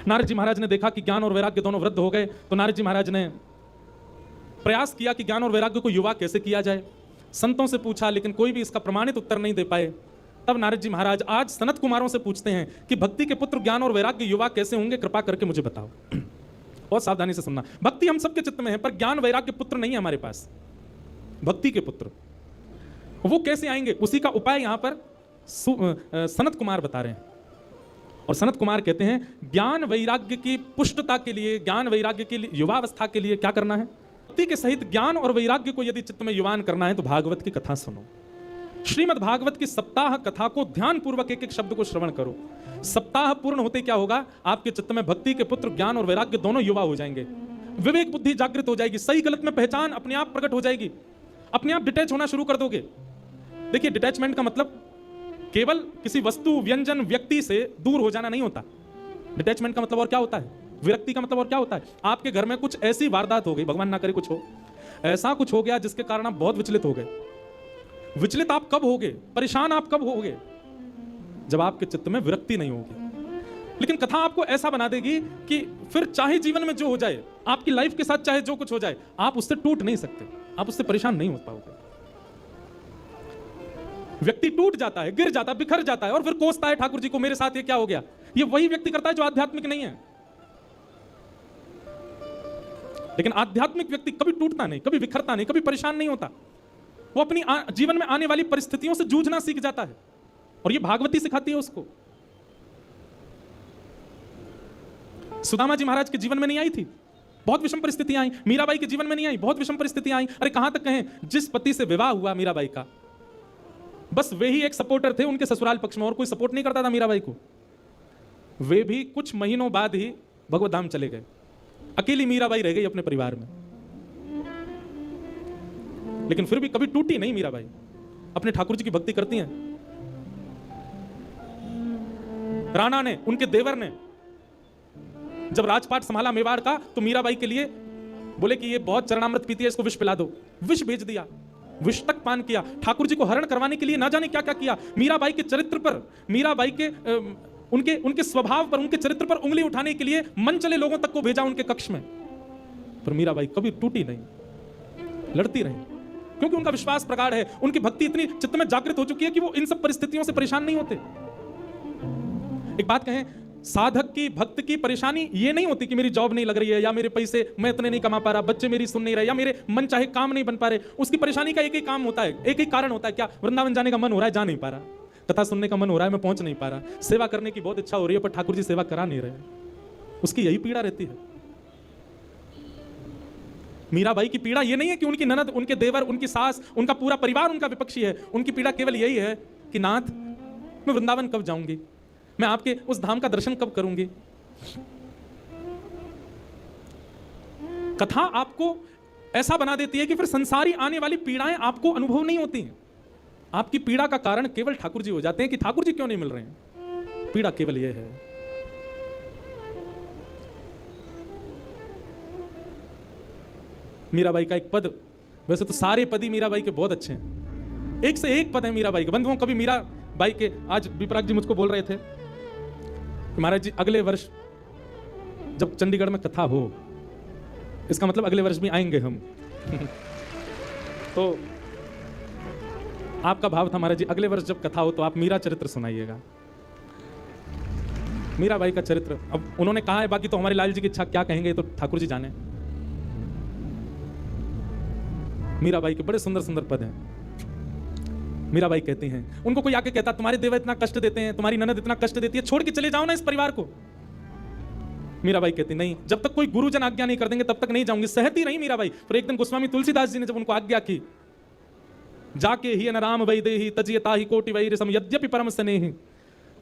नारद जी महाराज ने देखा कि ज्ञान और वैराग्य दोनों वृद्ध हो गए, तो नारद जी महाराज ने प्रयास किया कि ज्ञान और वैराग्य को युवा कैसे किया जाए। संतों से पूछा लेकिन कोई भी इसका प्रमाणित उत्तर नहीं दे पाए। तब नारद जी महाराज आज सनत कुमारों से पूछते हैं कि भक्ति के पुत्र ज्ञान और वैराग्य युवा कैसे होंगे, कृपा करके मुझे बताओ। बहुत सावधानी से सुनना, भक्ति हम सबके चित्त में है पर ज्ञान वैराग्य पुत्र नहीं है हमारे पास। भक्ति के पुत्र वो कैसे आएंगे, उसी का उपाय यहां पर सनत कुमार बता रहे हैं। और सनत कुमार कहते हैं ज्ञान वैराग्य की पुष्टता के लिए, ज्ञान वैराग्य के लिए, युवावस्था के लिए क्या करना है? भक्ति के सहित ज्ञान और वैराग्य को यदि चित्त में युवान करना है तो भागवत की कथा सुनो। श्रीमद् भागवत की सप्ताह कथा को ध्यान पूर्वक एक एक शब्द को श्रवण करो। सप्ताह पूर्ण होते क्या होगा? आपके चित्त में भक्ति के पुत्र ज्ञान और वैराग्य दोनों युवा हो जाएंगे। विवेक बुद्धि जागृत हो जाएगी, सही गलत में पहचान अपने आप प्रकट हो जाएगी, अपने आप डिटैच होना शुरू कर दोगे। देखिए, डिटैचमेंट का मतलब केवल किसी वस्तु, व्यंजन, व्यक्ति से दूर हो जाना नहीं होता। डिटैचमेंट का मतलब और क्या होता है? विरक्ति का मतलब और क्या होता है? आपके घर में कुछ ऐसी वारदात हो गई, भगवान ना करे कुछ हो, ऐसा कुछ हो गया जिसके कारण आप बहुत विचलित हो गए। विचलित आप कब होगे? परेशान आप कब होगे? जब आपके चित्त में विरक्ति नहीं होगी। लेकिन कथा आपको ऐसा बना देगी कि फिर चाहे जीवन में जो हो जाए, आपकी लाइफ के साथ चाहे जो कुछ हो जाए, आप उससे टूट नहीं सकते, आप उससे परेशान नहीं हो पाओगे। व्यक्ति टूट जाता है, गिर जाता है, बिखर जाता है और फिर कोसता है ठाकुर जी को, मेरे साथ ये क्या हो गया। ये वही व्यक्ति करता है जो आध्यात्मिक नहीं है। लेकिन आध्यात्मिक व्यक्ति कभी टूटता नहीं, कभी बिखरता नहीं, कभी परेशान नहीं होता। वो अपनी जीवन में आने वाली परिस्थितियों से जूझना सीख जाता है और ये भागवती सिखाती है उसको। सुदामा जी महाराज के जीवन में नहीं आई थी, बहुत विषम परिस्थितियां आई। मीराबाई के जीवन में नहीं आई, बहुत विषम परिस्थितियां आई। अरे कहां तक कहें, जिस पति से विवाह हुआ मीराबाई का, बस वे ही एक सपोर्टर थे उनके ससुराल पक्ष में, और कोई सपोर्ट नहीं करता था मीराबाई को। वे भी कुछ महीनों बाद ही भगवत धाम चले गए। अकेली मीराबाई रह गई अपने परिवार में। लेकिन फिर भी कभी टूटी नहीं मीराबाई, अपने ठाकुर जी की भक्ति करती हैं। राणा ने, उनके देवर ने जब राजपाट संभाला मेवाड़ का, तो मीराबाई के लिए बोले कि ये बहुत चरणामृत पीती है, इसको विष पिला दो। विष भेज दिया, विष तक पान किया। ठाकुर जी को हरण करवाने के लिए ना जाने क्या क्या किया। मीराबाई के चरित्र पर, मीराबाई के उनके स्वभाव पर, उनके चरित्र पर उंगली उठाने के लिए मन चले लोगों तक को भेजा उनके कक्ष में। पर मीराबाई कभी टूटी नहीं, लड़ती रही, क्योंकि उनका विश्वास प्रगाढ़ है। उनकी भक्ति इतनी चित्त में जागृत हो चुकी है कि वो इन सब परिस्थितियों से परेशान नहीं होते। एक बात कहें, साधक की, भक्त की परेशानी ये नहीं होती कि मेरी जॉब नहीं लग रही है, या मेरे पैसे मैं इतने नहीं कमा पा रहा, बच्चे मेरी सुन नहीं रहे, या मेरे मन चाहे काम नहीं बन पा रहे। उसकी परेशानी का एक ही काम होता है, एक ही कारण होता है। क्या? वृंदावन जाने का मन हो रहा है, जा नहीं पा रहा। कथा सुनने का मन हो रहा है, मैं पहुंच नहीं पा रहा। सेवा करने की बहुत इच्छा हो रही है, पर ठाकुर जी सेवा करा नहीं रहे। उसकी यही पीड़ा रहती है। मीराबाई की पीड़ा ये नहीं है कि उनकी ननद, उनके देवर, उनकी सास, उनका पूरा परिवार उनका विपक्षी है। उनकी पीड़ा केवल यही है कि नाथ, मैं वृंदावन कब जाऊंगी, मैं आपके उस धाम का दर्शन कब करूंगी। कथा आपको ऐसा बना देती है कि फिर संसारी आने वाली पीड़ाएं आपको अनुभव नहीं होती हैं। आपकी पीड़ा का कारण केवल ठाकुर जी हो जाते हैं कि ठाकुर जी क्यों नहीं मिल रहे हैं। पीड़ा केवल यह है। मीराबाई का एक पद, वैसे तो सारे पद ही मीराबाई के बहुत अच्छे हैं, एक से एक पद है मीराबाई के। बंधुओं, कभी मीराबाई के, आज विपराग जी मुझको बोल रहे थे कि महाराज जी अगले वर्ष जब चंडीगढ़ में कथा हो, इसका मतलब अगले वर्ष भी आएंगे हम। तो आपका भाव था महाराज जी, अगले वर्ष जब कथा हो तो आप मीरा चरित्र सुनाइएगा, मीराबाई का चरित्र। अब उन्होंने कहा है, बाकी तो हमारे लाल जी की इच्छा, क्या कहेंगे तो ठाकुर जी जाने। मीराबाई के बड़े सुंदर सुंदर पद हैं। मीराबाई कहती हैं, उनको कोई आके कहता तुम्हारे देवर इतना कष्ट देते हैं, तुम्हारी ननद इतना कष्ट देती है, छोड़ के चले जाओ ना इस परिवार को। मीराबाई कहती नहीं, जब तक कोई गुरुजन आज्ञा नहीं कर देंगे तब तक नहीं जाऊंगी। सहती रही मीराबाई। पर एक दिन गोस्वामी तुलसीदास जी ने जब उनको आज्ञा की, जाके ही अनराम वैदेही तजियता ही कोटि वैरसम यद्यपि परम स्नेही,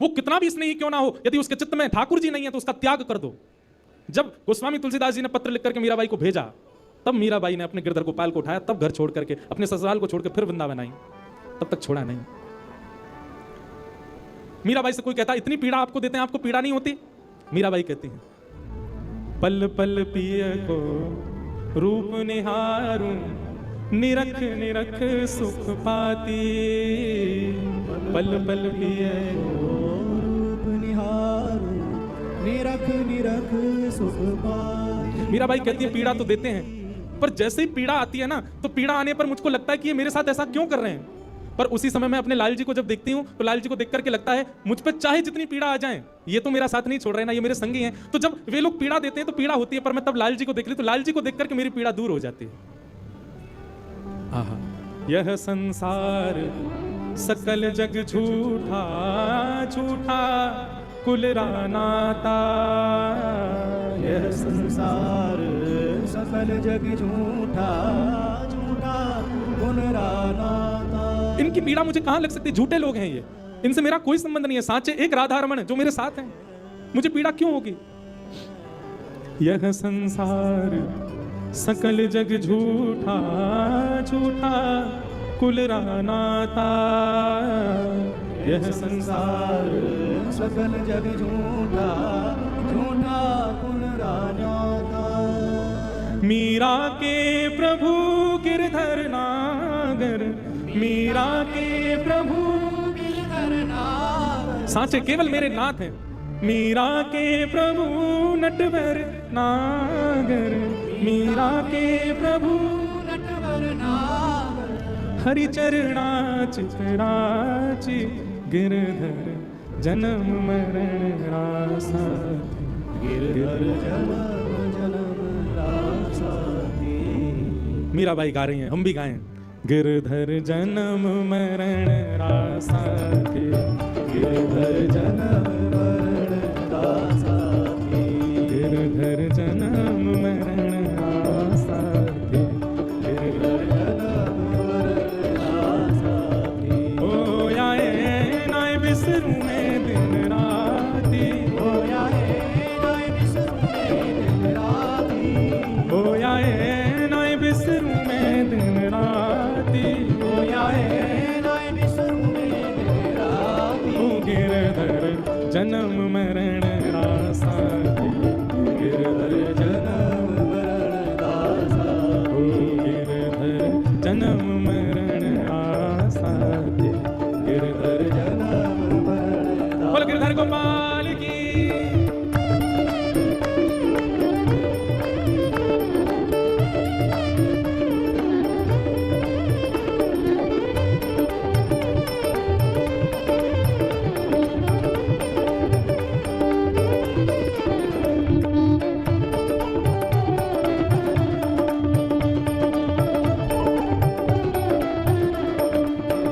वो कितना भी स्नेही क्यों ना हो, यदि उसके चित्त में ठाकुर जी नहीं है तो उसका त्याग कर दो। जब गोस्वामी तुलसीदास जी ने पत्र लिख करके मीराबाई को भेजा, तब मीराबाई ने अपने गिरधर गोपाल को उठाया, तब घर छोड़ करके, अपने ससुराल को छोड़ के फिर वृंदावन आई। तब तक छोड़ा नहीं। मीराबाई से कोई कहता इतनी पीड़ा आपको देते हैं, आपको पीड़ा नहीं होती? मीराबाई कहती हैं, पल पल पिय को रूप निहारूं, निरख निरख सुख पाती। पल पल पिय रूप निहारूं, निरख निरख सुख पाती। मीराबाई कहती है पीड़ा तो देते हैं, पर जैसे ही पीड़ा आती है ना, तो पीड़ा आने पर मुझको लगता है कि ये मेरे साथ ऐसा क्यों कर रहे हैं। पर उसी समय मैं अपने लाल जी को जब देखती हूँ तो लाल जी को देख करके लगता है मुझ पर चाहे जितनी पीड़ा आ जाए, ये तो मेरा साथ नहीं छोड़ रहे ना, ये मेरे संगी हैं। तो जब वे लोग पीड़ा देते हैं तो पीड़ा होती है, पर मैं तब लाल जी को देख ली तो लाल जी को देख करके मेरी पीड़ा दूर हो जाती है। आहा, यह संसार सकल जग झूठा झूठा, कुलरा नाता। यह संसार सकल जग झूठा झूठा पुनरा नाता। इनकी पीड़ा मुझे कहां लग सकती है? झूठे लोग हैं ये, इनसे मेरा कोई संबंध नहीं है। साचे एक राधा रमन जो मेरे साथ हैं, मुझे पीड़ा क्यों होगी? यह संसार सकल जग झूठा झूठा कुलरा नाता। यह संसार सकल जग झूठा झूठा पुनरा नाता। मीरा के प्रभु गिरधर नागर, मीरा के प्रभु गिरधर नागर। साचे केवल मेरे नाथ हैं। मीरा के प्रभु नटवर नागर, मीरा के प्रभु नटवर नागर। हरि चरणाच चराची गिरधर जन्म मरण रासा। गिरधर जन्म जन्म रासाती। मीराबाई गा रही हैं, हम भी गाएं। गिरधर जन्म मरण रासा थे, गिरधर जन्म मरण रासाती। गिरधर जन्म मरण रासा थे, गिरधर जन्म मरण रासाती। ओ आए नाय बिसरू में दिन राती। ओ आए नाय बिसरू में दिन राती। ओ आए नाय बिसरू में दिन राती। ओ आए नाय बिसरू में दिन राती। ओ गिरधर जन्म मरण रासा थे, गिरधर जन्म मरण रासाती। ओ गिरधर जन्म मरण रासा थे। गिरधर जन्म मरण बोल गिरधर गोपाल की।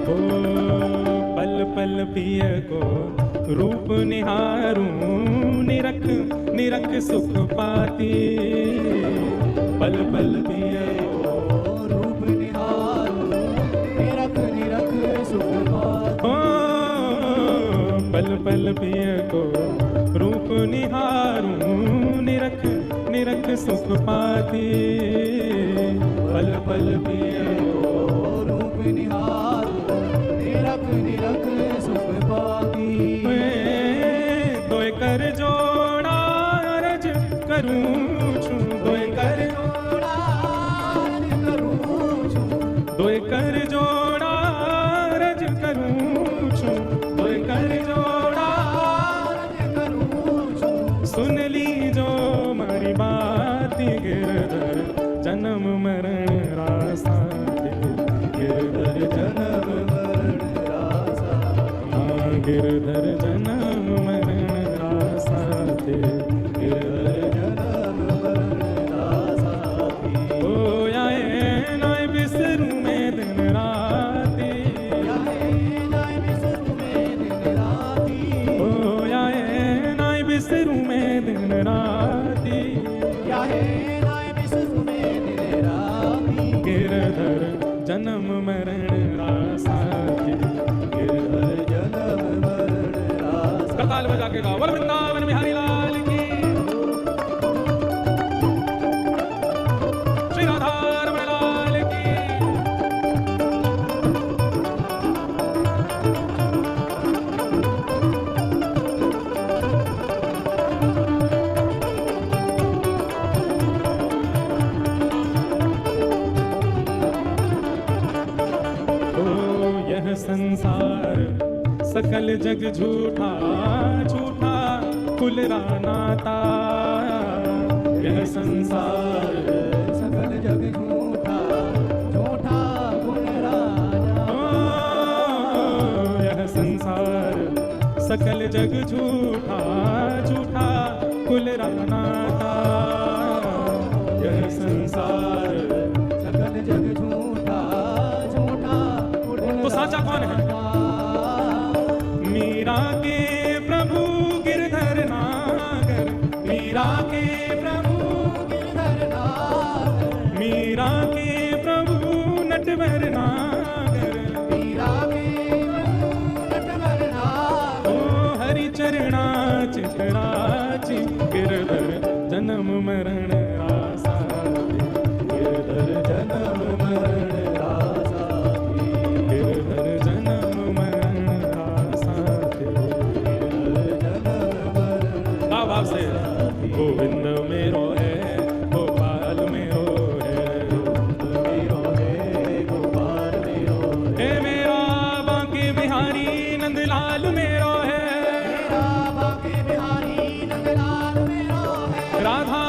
ओ पल पल पिय को रूप निहारूं, निरख निरख सुख पाती। पल पल पिय ओ रूप निहारूं, निरख निरख सुख पाती। ओ पल पल पिय को रूप निहारूं, निरख निरख सुख पाती। पल पल पिय ओ रूप निहारूं, निरख निरख सुख पाती। दोय कर जोड़ा रज करूं छू, दोय कर जोड़ान करूं छू। दोय कर जोड़ा रज करूं छू, दोय कर जोड़ा जोड़ान करूं छू। सुन ली जो मारी बात। गिरधर जन्म मरण रासा थे, गिरधर जन्म मरण रासाती। हाँ, गिरधर जन्म मरण रासा थे। गिरधर जन्म मरण रासाती। ओ आए नाय बिसरू में दिन राती। आए नाय बिसरू में दिन राती। ओ आए नाय बिसरू में दिन राती। आए नाय बिसरू में दिन राती। गिरधर जन्म मरण रासा थे। गिरधर जन्म मरण रासाती। करताल बजा के गाओ, बोल वृंदावन बिहारी लाल की। श्री राधा रमण लाल की। ओ यह संसार सकल जग झूठा झूठा कुलरा नाता। यह संसार सकल जग झूठा झूठा पुनरा नाता। ओ यह संसार सकल जग झूठा झूठा कुलरा नाता। यह संसार सकल जग झूठा झूठा तो साचा कौन है? मीरा के प्रभु गिरधर गिरधर जन्म मरण रासा दे, गिरधर जन्म मरण रासा दे, गिरधर जन्म मरण रासा दे। भाव भाव से गोविंद मेरो है गोपाल मेरो है, मेरो है गोपाल मेरो हे मेरा बांके बिहारी नंदलाल मेरो है, बांके बिहारी नंदलाल मेरो है, राधा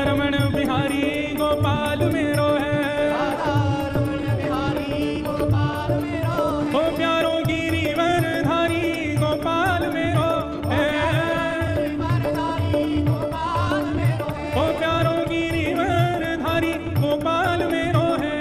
रमण बिहारी गोपाल मेरो है, राधा रमण बिहारी गोपाल मेरो है, ओ प्यारो गिरिवर धारी गोपाल मेरो है, गिरिवरधारी गोपाल मेरो है, ओ प्यारो गिरिवर धारी गोपाल मेरो है,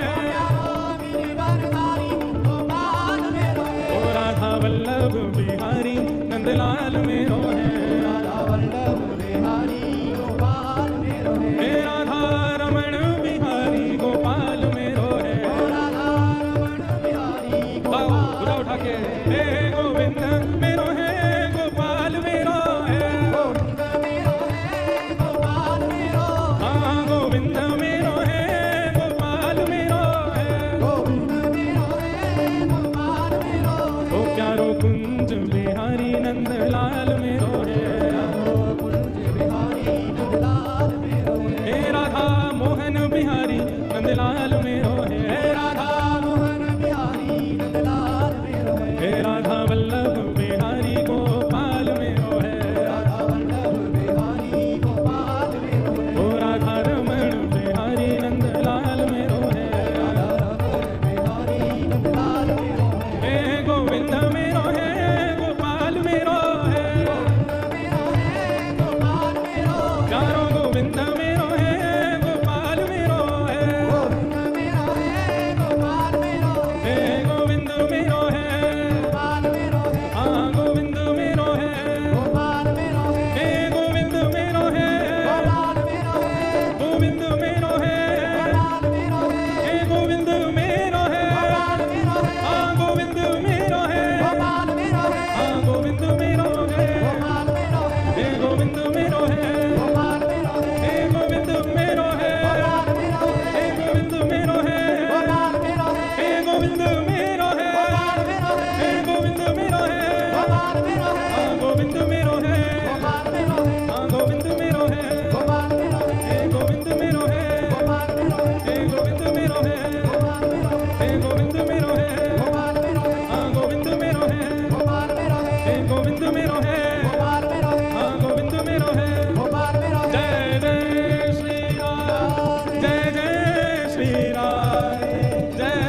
गिरिवरधारी गोपाल मेरो है, ओ राधा वल्लभ बिहारी नंदलाल मेरो है, राधा वल्लभ बिहारी गोपाल मेरो है, हे राधा रमण बिहारी गोपाल मेरो है। राधा रमण बिहारी गाओ, पूरा उठा के हे गोविंद मेरो है गोपाल मेरो है, गोविंद मेरो है गोपाल मेरो हाँ गोविंद मेरो है गोपाल मेरो है, गोविंद मेरो है गोपाल मेरो ओ प्यारो कुंज बिहारी नंदलाल मेरो है, कुंज बिहारी नंदलाल मेरो है, हे राधा मोहन बिहारी नंदलाल मेरो है, राधा मोहन बिहारी नंदलाल मेरो है, हे राधा वल्लभ बिहारी गोपाल मेरो है, राधा वल्लभ बिहारी गोपाल मेरो है, ओ राधा रमण बिहारी नंदलाल मेरो है, राधा रमण बिहारी नंदलाल मेरो है, हे गोविंद मेरो है गोपाल मेरो है, मेरो है गोपाल मेरो प्यारो गोविंद मेरो है गोपाल मेरो है, गोविंद मेरो है गोपाल मेरो हे गोविंद मेरो है, गोपाल मेरो है हाँ गोविंद मेरो है, गोपाल मेरो है हे गोविंद मेरो है, गोपाल मेरो है गोविंद मेरो है, गोपाल मेरो है हे गोविंद मेरो है, गोपाल मेरो है हाँ गोविंद मेरो है, गोपाल मेरो है हाँ गोविंद मेरो है, गोपाल मेरो है हे गोविंद मेरो है, गोपाल मेरो है हे गोविंद मेरो है, गोपाल मेरो है हे गोविंद मेरो है, गोपाल मेरो है हे गोविंद मेरो है, गोपाल मेरो है हे गोविंद मेरो है, गोपाल मेरो है हाँ गोविंद मेरो है, गोपाल मेरो है हाँ गोविंद मेरो है, गोपाल मेरो है हे गोविंद मेरो है, गोपाल मेरो है हे गोविंद मेरो है, गोपाल मेरो है हे गोविंद मेरो है, गोपाल मेरो है हाँ गोविंद मेरो है, गोपाल मेरो है हे गोविंद मेरो है, गोपाल मेरो है हाँ गोविंद मेरो है, गोपाल मेरो है जय जय श्री राम, जय जय श्री राम, जय